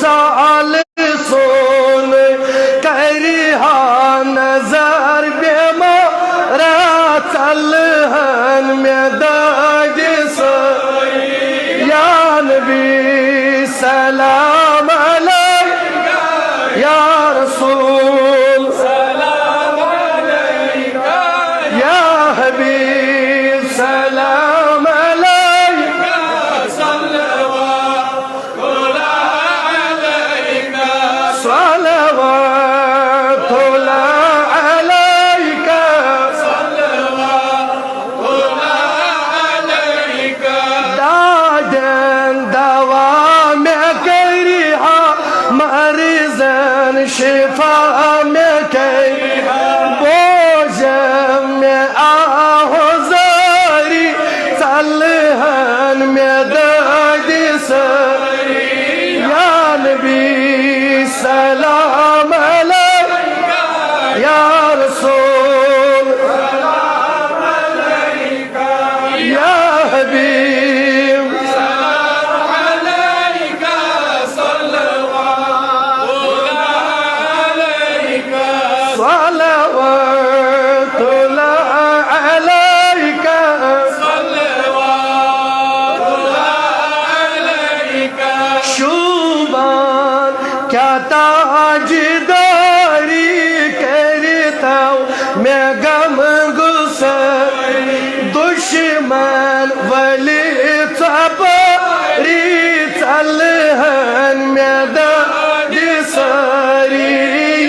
साल सोन करिहा नजर बेमारा चलहन में दाग या नबी सलाम अलैका या रसूल सलाम अलैका या हबीब सलाम अलैका सल्लल्लाहु अलैका सल्लल्लाहु अलैका सल्लल्लाहु अलैका दादन दवा में करिहा मरीजन शिफा में करिहा बोझम में आहो जारी चलहन में दाग सरी या नबी सलाम अलैका या रसूल सलाम अलैका या हबीब सलाम अलैका सल्लल्लाहु अलैका सल्लल्लाहु अलैका सल्लल्लाहु अलैका शुबान क्या ताजदारी करता हूँ मैं गम गुसर दुश्मन वली सबरी चलहन में दाग सरी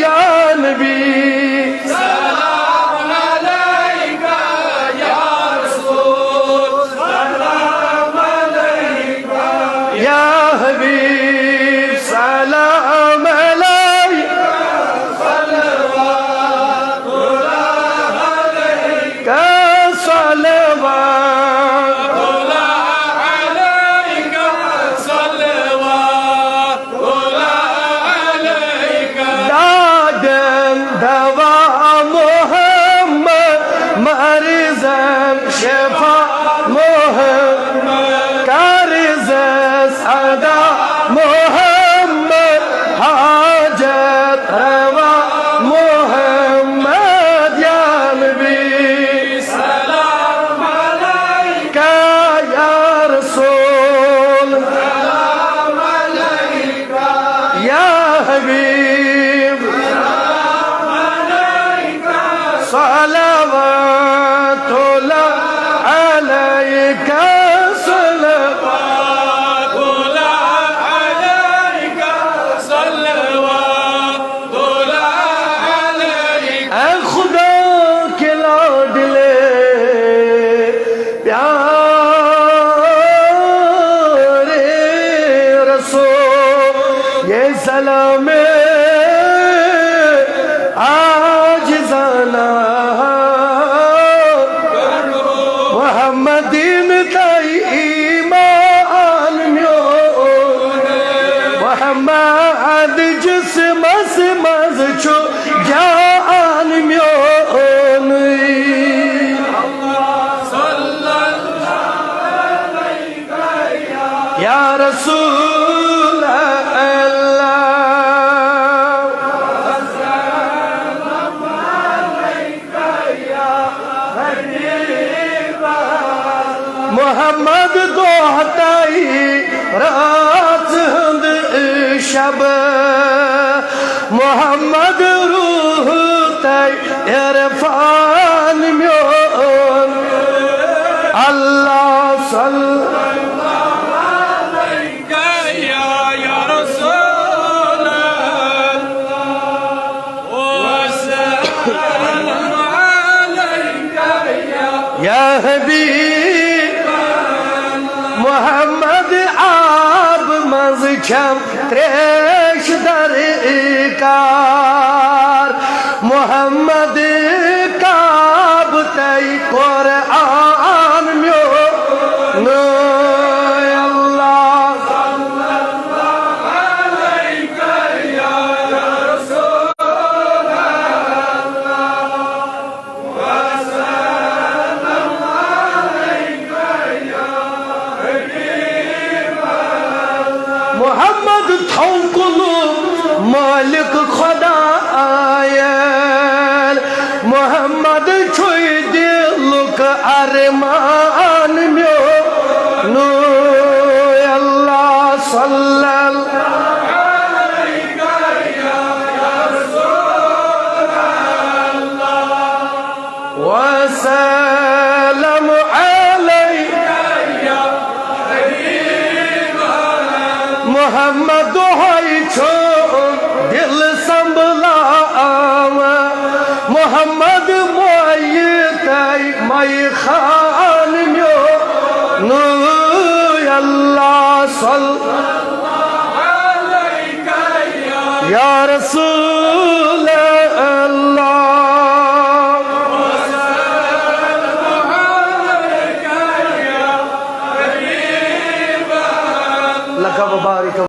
या नबी सलाम अलैका या रसूल सलाम अलैका या हबीब सलाम अलैका सल्लल्लाहु अलैका सल्लल्लाहु अलैका सल्लल्लाहु अलैका दादन दवा मोहम्मद मरीजम शिफा मोहम्मद कर्ज सदा मोहम्मद हाजत रवा मोहम्मद या नबी सलाम अलैका या रसूल सलाम अलैका या हबीब सलाम अलैका सल्लल्लाहु अलैका सल्लल्लाहु अलैका सल्लल्लाहु अलैका ऐ खुदा के लाडले प्यारे रसूल ये सलाम आज जाना मोहम्मदीन ताई ईमान म्यो मोहम्मद जिस्मस मज छो जान म्यो या रसूल अल्लाह मोहम्मद दोहताई रात हंद शब मोहम्मद रूह तय इरफान म्योन अल्लाह सल्लल्लाहु अलैका या रसूल अल्लाह व सल्लल्लाहु अलैका या हबीब मोहम्मद आब मज छम त्रेश दरकार मोहम्मद काब तय कुरआन म्यो अल्लाह सल्लल्लाहु अलैका या रसूल अल्लाह व सल्लल्लाहु अलैका या हबीब मोहम्मद थौकुलु मालिक खुदा आयल मोहम्मद छुई दिलुक अरमान म्यो नो अल्लाह सल्लल्लाहु वसल्लम अलैका मोहम्मद होई छो दिल संभला मोहम्मद मोई तई मई खान म्यो नो अल्लाह सल्लल्लाहु अलैका या रसूल